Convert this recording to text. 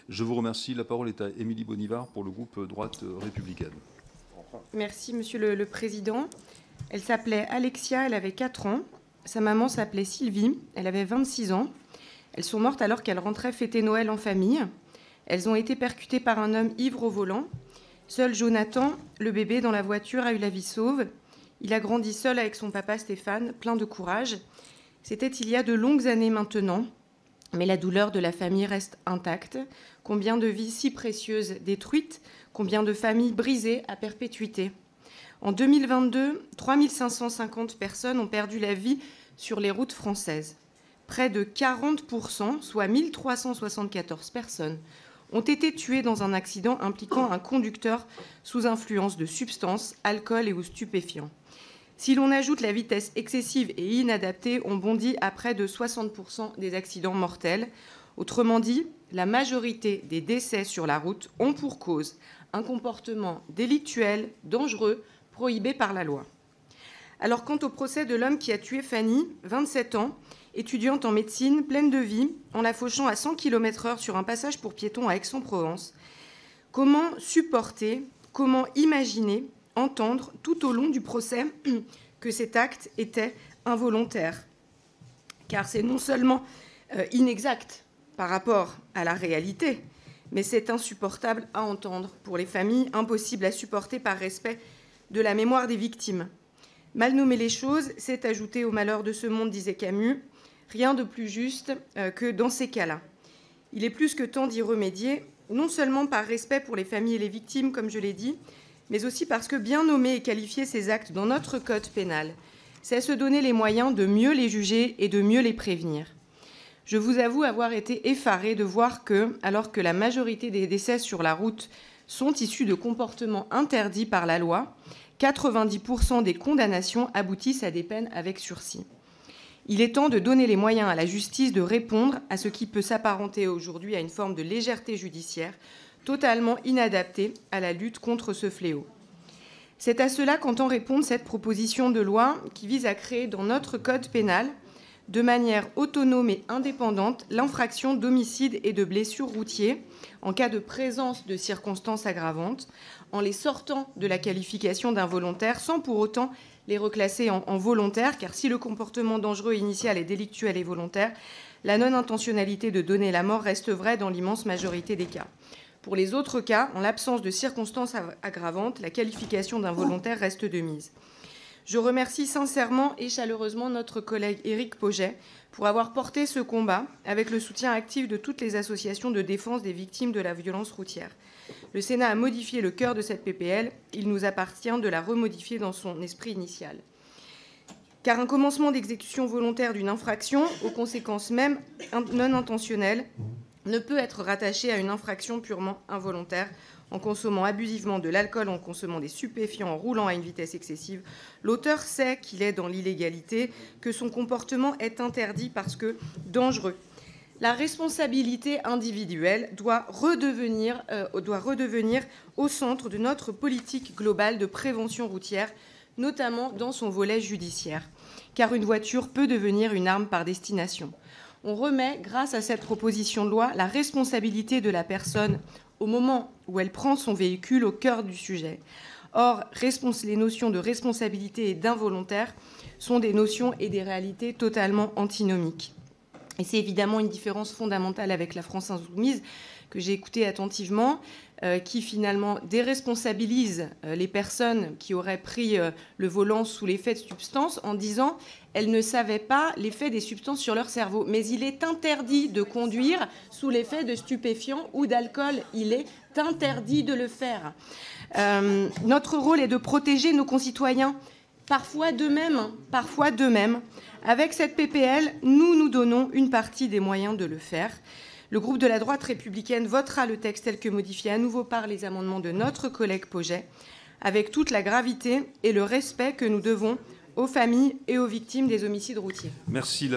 Je vous remercie. La parole est à Émilie Bonivard pour le groupe Droite républicaine. Merci, Monsieur le Président. Elle s'appelait Alexia, elle avait 4 ans. Sa maman s'appelait Sylvie, elle avait 26 ans. Elles sont mortes alors qu'elles rentraient fêter Noël en famille. Elles ont été percutées par un homme ivre au volant. Seul Jonathan, le bébé dans la voiture, a eu la vie sauve. Il a grandi seul avec son papa Stéphane, plein de courage. C'était il y a de longues années maintenant, mais la douleur de la famille reste intacte. Combien de vies si précieuses détruites, combien de familles brisées à perpétuité. En 2022, 3550 personnes ont perdu la vie sur les routes françaises. Près de 40%, soit 1374 personnes, ont été tuées dans un accident impliquant un conducteur sous influence de substances, alcool et ou stupéfiants. Si l'on ajoute la vitesse excessive et inadaptée, on bondit à près de 60% des accidents mortels. Autrement dit, la majorité des décès sur la route ont pour cause un comportement délictuel, dangereux, prohibé par la loi. Alors, quant au procès de l'homme qui a tué Fanny, 27 ans, étudiante en médecine, pleine de vie, en la fauchant à 100 km/h sur un passage pour piétons à Aix-en-Provence, comment supporter, comment imaginer, entendre tout au long du procès que cet acte était involontaire? Car c'est non seulement inexact par rapport à la réalité, mais c'est insupportable à entendre pour les familles, impossible à supporter par respect de la mémoire des victimes. Mal nommer les choses, c'est ajouter au malheur de ce monde, disait Camus. Rien de plus juste que dans ces cas-là. Il est plus que temps d'y remédier, non seulement par respect pour les familles et les victimes, comme je l'ai dit, mais aussi parce que bien nommer et qualifier ces actes dans notre code pénal, c'est se donner les moyens de mieux les juger et de mieux les prévenir. Je vous avoue avoir été effarée de voir que, alors que la majorité des décès sur la route sont issus de comportements interdits par la loi, 90% des condamnations aboutissent à des peines avec sursis. Il est temps de donner les moyens à la justice de répondre à ce qui peut s'apparenter aujourd'hui à une forme de légèreté judiciaire totalement inadaptée à la lutte contre ce fléau. C'est à cela qu'entend répondre cette proposition de loi qui vise à créer dans notre code pénal, de manière autonome et indépendante, l'infraction d'homicide et de blessures routiers en cas de présence de circonstances aggravantes, en les sortant de la qualification d'involontaire sans pour autant les reclasser en volontaire, car si le comportement dangereux initial est délictuel et volontaire, la non-intentionnalité de donner la mort reste vraie dans l'immense majorité des cas. Pour les autres cas, en l'absence de circonstances aggravantes, la qualification d'involontaire reste de mise. Je remercie sincèrement et chaleureusement notre collègue Éric Pauget pour avoir porté ce combat avec le soutien actif de toutes les associations de défense des victimes de la violence routière. Le Sénat a modifié le cœur de cette PPL, il nous appartient de la remodifier dans son esprit initial. Car un commencement d'exécution volontaire d'une infraction, aux conséquences même non intentionnelles, ne peut être rattaché à une infraction purement involontaire. En consommant abusivement de l'alcool, en consommant des stupéfiants, en roulant à une vitesse excessive, l'auteur sait qu'il est dans l'illégalité, que son comportement est interdit parce que dangereux. La responsabilité individuelle doit redevenir au centre de notre politique globale de prévention routière, notamment dans son volet judiciaire, car une voiture peut devenir une arme par destination. On remet, grâce à cette proposition de loi, la responsabilité de la personne au moment où elle prend son véhicule au cœur du sujet. Or, les notions de responsabilité et d'involontaire sont des notions et des réalités totalement antinomiques. Et c'est évidemment une différence fondamentale avec la France insoumise, que j'ai écoutée attentivement, qui finalement déresponsabilise les personnes qui auraient pris le volant sous l'effet de substances en disant elles ne savaient pas l'effet des substances sur leur cerveau. Mais il est interdit de conduire sous l'effet de stupéfiants ou d'alcool. Il est interdit de le faire. Notre rôle est de protéger nos concitoyens, parfois d'eux-mêmes. Avec cette PPL, nous donnons une partie des moyens de le faire. Le groupe de la droite républicaine votera le texte tel que modifié à nouveau par les amendements de notre collègue Pauget, avec toute la gravité et le respect que nous devons aux familles et aux victimes des homicides routiers. Merci.